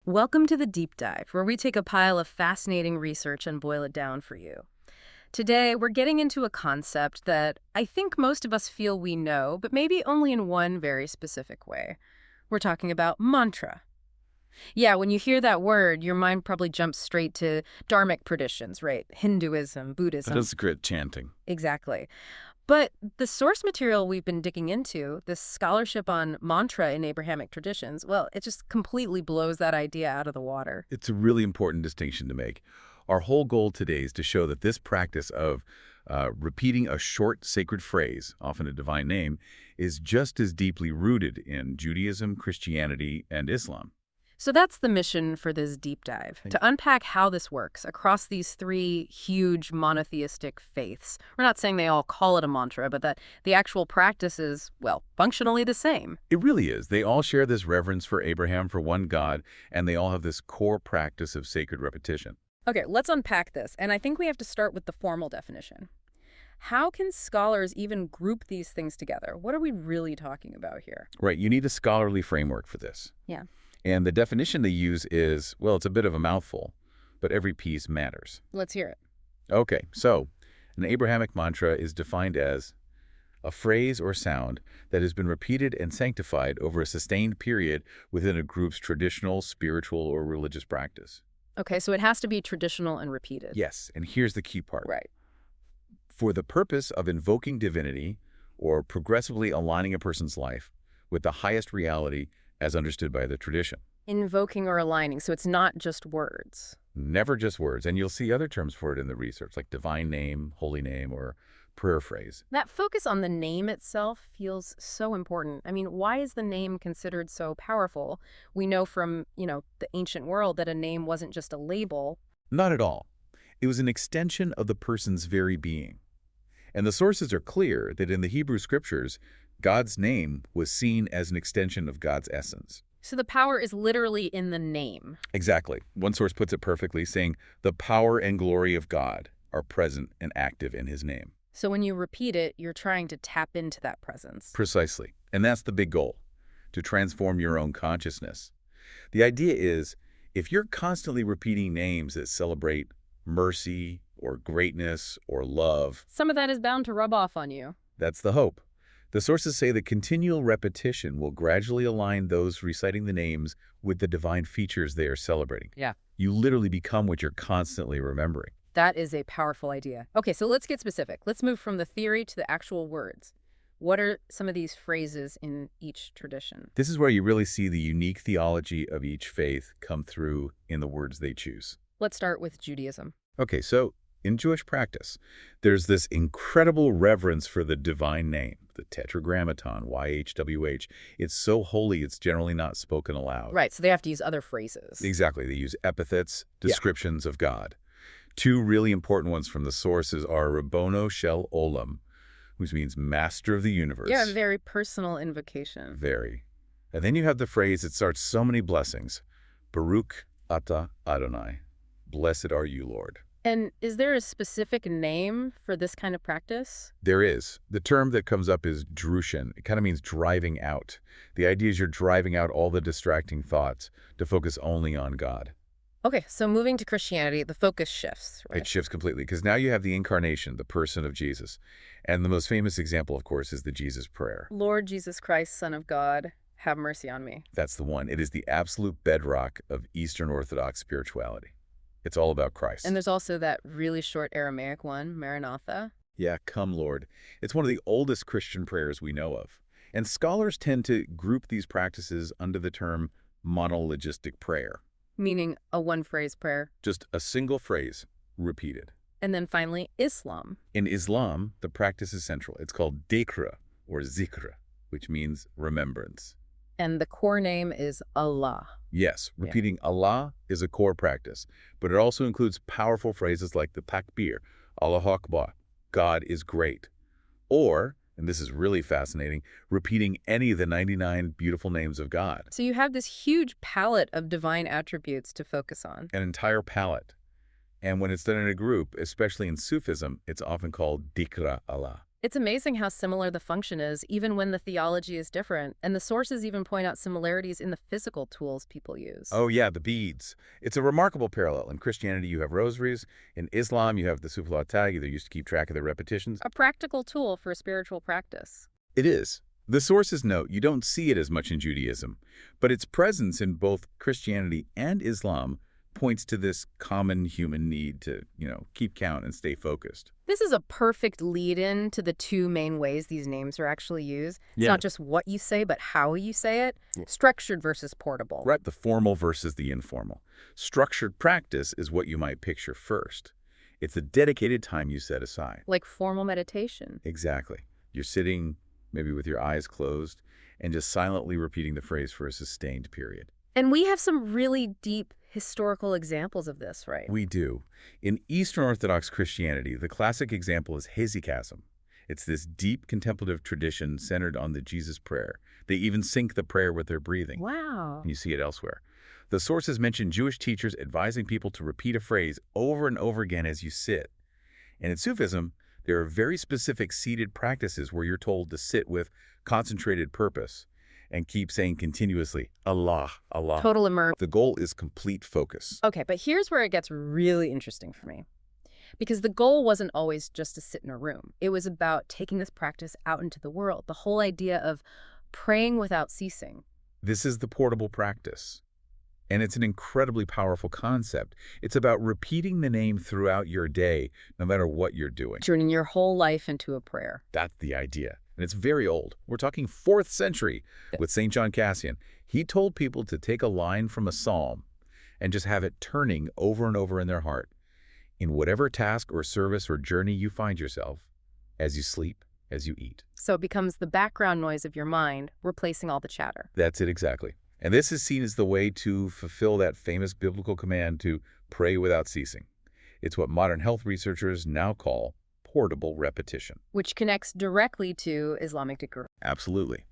Welcome to the Deep Dive, where we take a pile of fascinating research and boil it down for you. Today, we're getting into a concept that I think most of us feel we know, but maybe only in one very specific way. We're talking about mantra. Yeah, when you hear that word, your mind probably jumps straight to dharmic traditions, right? Hinduism, Buddhism. Sanskrit chanting. Exactly. But the source material we've been digging into, this scholarship on mantra in Abrahamic traditions, well, it just completely blows that idea out of the water. It's a really important distinction to make. Our whole goal today is to show that this practice of repeating a short sacred phrase, often a divine name, is just as deeply rooted in Judaism, Christianity, and Islam. So that's the mission for this deep dive, to unpack how this works across these three huge monotheistic faiths. We're not saying they all call it a mantra, but that the actual practice is, well, functionally the same. It really is. They all share this reverence for Abraham, for one God, and they all have this core practice of sacred repetition. Okay, let's unpack this, and I think we have to start with the formal definition. How can scholars even group these things together? What are we really talking about here? Right, you need a scholarly framework for this. Yeah. And the definition they use is, well, it's a bit of a mouthful, but every piece matters. Let's hear it. Okay, so an Abrahamic mantra is defined as a phrase or sound that has been repeated and sanctified over a sustained period within a group's traditional, spiritual, or religious practice. Okay, so it has to be traditional and repeated. Yes, and here's the key part. Right. For the purpose of invoking divinity or progressively aligning a person's life with the highest reality as understood by the tradition. Invoking or aligning, so it's not just words. Never just words, and you'll see other terms for it in the research, like divine name, holy name, or prayer phrase. That focus on the name itself feels so important. I mean, why is the name considered so powerful? We know from, the ancient world that a name wasn't just a label. Not at all. It was an extension of the person's very being. And the sources are clear that in the Hebrew scriptures, God's name was seen as an extension of God's essence. So the power is literally in the name. Exactly. One source puts it perfectly, saying, the power and glory of God are present and active in his name. So when you repeat it, you're trying to tap into that presence. Precisely. And that's the big goal, to transform your own consciousness. The idea is, if you're constantly repeating names that celebrate mercy or greatness or love, some of that is bound to rub off on you. That's the hope. The sources say that continual repetition will gradually align those reciting the names with the divine features they are celebrating. Yeah. You literally become what you're constantly remembering. That is a powerful idea. Okay, so let's get specific. Let's move from the theory to the actual words. What are some of these phrases in each tradition? This is where you really see the unique theology of each faith come through in the words they choose. Let's start with Judaism. Okay, so in Jewish practice, there's this incredible reverence for the divine name, the tetragrammaton, YHWH. It's so holy, it's generally not spoken aloud. Right, so they have to use other phrases. Exactly. They use epithets, descriptions of God. Two really important ones from the sources are Rabbono Shel Olam, which means master of the universe. Yeah, a very personal invocation. Very. And then you have the phrase that starts so many blessings. Baruch Ata Adonai. Blessed are you, Lord. And is there a specific name for this kind of practice? There is. The term that comes up is drushin. It kind of means driving out. The idea is you're driving out all the distracting thoughts to focus only on God. Okay, so moving to Christianity, the focus shifts, right? It shifts completely because now you have the incarnation, the person of Jesus. And the most famous example, of course, is the Jesus prayer. Lord Jesus Christ, Son of God, have mercy on me. That's the one. It is the absolute bedrock of Eastern Orthodox spirituality. It's all about Christ. And there's also that really short Aramaic one, Maranatha. Yeah, come, Lord. It's one of the oldest Christian prayers we know of. And scholars tend to group these practices under the term monologistic prayer. Meaning a one-phrase prayer. Just a single phrase, repeated. And then finally, Islam. In Islam, the practice is central. It's called dhikr, or zikr, which means remembrance. And the core name is Allah. Yes, repeating Allah is a core practice, but it also includes powerful phrases like the takbir, Allahu Akbar, God is great. Or, and this is really fascinating, repeating any of the 99 beautiful names of God. So you have this huge palette of divine attributes to focus on. An entire palette. And when it's done in a group, especially in Sufism, it's often called dhikra Allah. It's amazing how similar the function is, even when the theology is different, and the sources even point out similarities in the physical tools people use. Oh yeah, the beads. It's a remarkable parallel. In Christianity, you have rosaries. In Islam, you have the suflatag. They used to keep track of their repetitions. A practical tool for spiritual practice. It is. The sources note you don't see it as much in Judaism, but its presence in both Christianity and Islam points to this common human need to, keep count and stay focused. This is a perfect lead-in to the two main ways these names are actually used. It's Yeah. not just what you say, but how you say it. Yeah. Structured versus portable. Right, the formal versus the informal. Structured practice is what you might picture first. It's a dedicated time you set aside. Like formal meditation. Exactly. You're sitting, maybe with your eyes closed, and just silently repeating the phrase for a sustained period. And we have some really deep historical examples of this, right? We do. In Eastern Orthodox Christianity, the classic example is hesychasm. It's this deep contemplative tradition centered on the Jesus prayer. They even sync the prayer with their breathing. Wow. You see it elsewhere. The sources mention Jewish teachers advising people to repeat a phrase over and over again as you sit. And in Sufism, there are very specific seated practices where you're told to sit with concentrated purpose and keep saying continuously, Allah, Allah. Total immersion. The goal is complete focus. Okay, but here's where it gets really interesting for me. Because the goal wasn't always just to sit in a room. It was about taking this practice out into the world. The whole idea of praying without ceasing. This is the portable practice. And it's an incredibly powerful concept. It's about repeating the name throughout your day, no matter what you're doing. Turning your whole life into a prayer. That's the idea. And it's very old. We're talking 4th century with St. John Cassian. He told people to take a line from a psalm and just have it turning over and over in their heart. In whatever task or service or journey you find yourself, as you sleep, as you eat. So it becomes the background noise of your mind, replacing all the chatter. That's it exactly. And this is seen as the way to fulfill that famous biblical command to pray without ceasing. It's what modern health researchers now call portable repetition. Which connects directly to Islamic dhikr. Absolutely.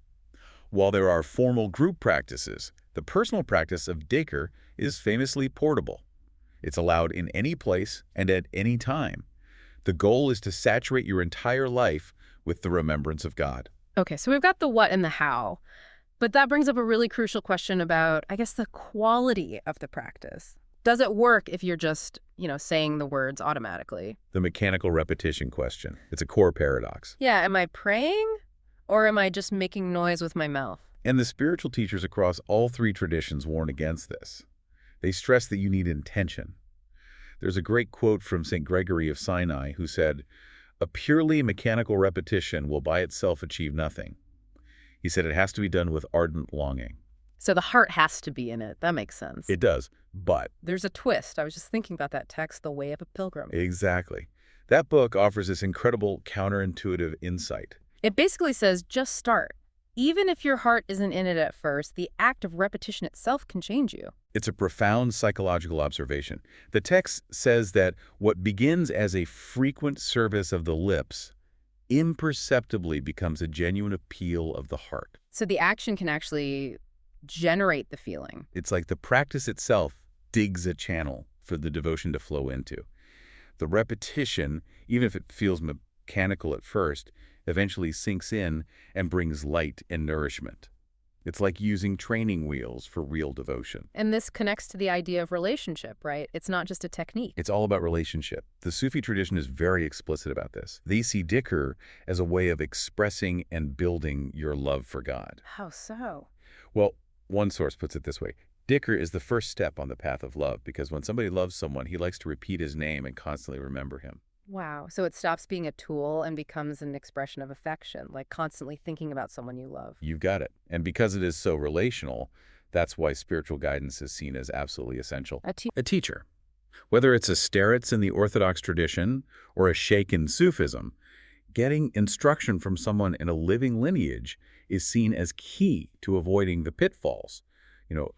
While there are formal group practices, the personal practice of dhikr is famously portable. It's allowed in any place and at any time. The goal is to saturate your entire life with the remembrance of God. Okay, so we've got the what and the how. But that brings up a really crucial question about, I guess, the quality of the practice. Does it work if you're just, saying the words automatically? The mechanical repetition question. It's a core paradox. Yeah, am I praying or am I just making noise with my mouth? And the spiritual teachers across all three traditions warn against this. They stress that you need intention. There's a great quote from St. Gregory of Sinai who said, "A purely mechanical repetition will by itself achieve nothing." He said it has to be done with ardent longing. So the heart has to be in it. That makes sense. It does, but... There's a twist. I was just thinking about that text, The Way of a Pilgrim. Exactly. That book offers this incredible counterintuitive insight. It basically says, just start. Even if your heart isn't in it at first, the act of repetition itself can change you. It's a profound psychological observation. The text says that what begins as a frequent service of the lips imperceptibly becomes a genuine appeal of the heart. So the action can actually generate the feeling. It's like the practice itself digs a channel for the devotion to flow into. The repetition, even if it feels mechanical at first, eventually sinks in and brings light and nourishment. It's like using training wheels for real devotion. And this connects to the idea of relationship, right? It's not just a technique. It's all about relationship. The Sufi tradition is very explicit about this. They see dhikr as a way of expressing and building your love for God. How so? Well, one source puts it this way. Dhikr is the first step on the path of love because when somebody loves someone, he likes to repeat his name and constantly remember him. Wow. So it stops being a tool and becomes an expression of affection, like constantly thinking about someone you love. You've got it. And because it is so relational, that's why spiritual guidance is seen as absolutely essential. A teacher. Whether it's a starets in the Orthodox tradition or a sheikh in Sufism, getting instruction from someone in a living lineage is seen as key to avoiding the pitfalls,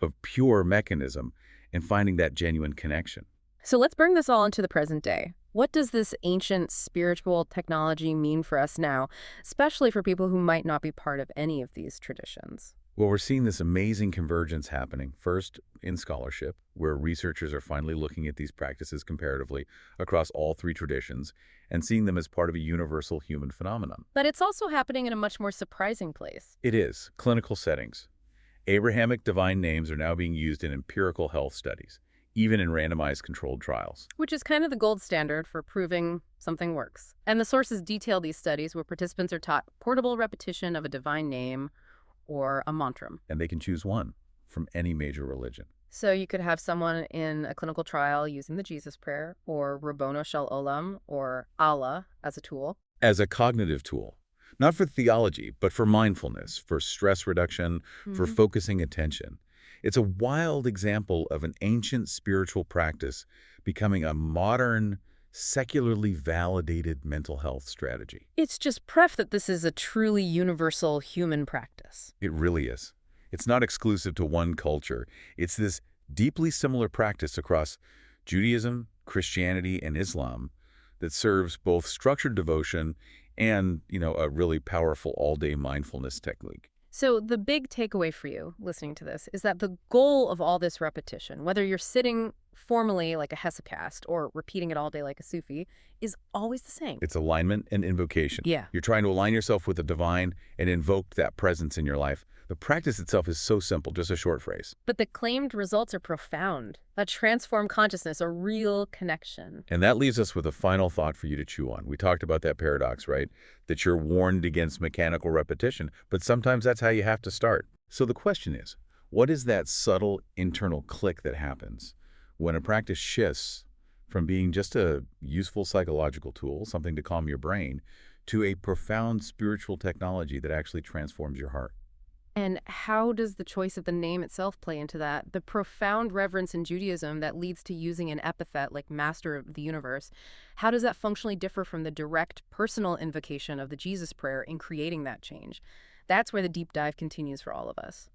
of pure mechanism and finding that genuine connection. So let's bring this all into the present day. What does this ancient spiritual technology mean for us now, especially for people who might not be part of any of these traditions? Well, we're seeing this amazing convergence happening, first in scholarship, where researchers are finally looking at these practices comparatively across all three traditions and seeing them as part of a universal human phenomenon. But it's also happening in a much more surprising place. It is clinical settings. Abrahamic divine names are now being used in empirical health studies, even in randomized controlled trials. Which is kind of the gold standard for proving something works. And the sources detail these studies where participants are taught portable repetition of a divine name or a mantra. And they can choose one from any major religion. So you could have someone in a clinical trial using the Jesus prayer or Rabbono Shel Olam or Allah as a tool. As a cognitive tool, not for theology, but for mindfulness, for stress reduction, for focusing attention. It's a wild example of an ancient spiritual practice becoming a modern, secularly validated mental health strategy. It's just proof that this is a truly universal human practice. It really is. It's not exclusive to one culture. It's this deeply similar practice across Judaism, Christianity, and Islam that serves both structured devotion and, a really powerful all-day mindfulness technique. So the big takeaway for you listening to this is that the goal of all this repetition, whether you're sitting formally like a hesychast or repeating it all day like a Sufi, is always the same. It's alignment and invocation. Yeah. You're trying to align yourself with the divine and invoke that presence in your life. The practice itself is so simple, just a short phrase. But the claimed results are profound. A transformed consciousness, a real connection. And that leaves us with a final thought for you to chew on. We talked about that paradox, right? That you're warned against mechanical repetition, but sometimes that's how you have to start. So the question is, what is that subtle internal click that happens when a practice shifts from being just a useful psychological tool, something to calm your brain, to a profound spiritual technology that actually transforms your heart? And how does the choice of the name itself play into that? The profound reverence in Judaism that leads to using an epithet like Master of the Universe, how does that functionally differ from the direct personal invocation of the Jesus prayer in creating that change? That's where the deep dive continues for all of us.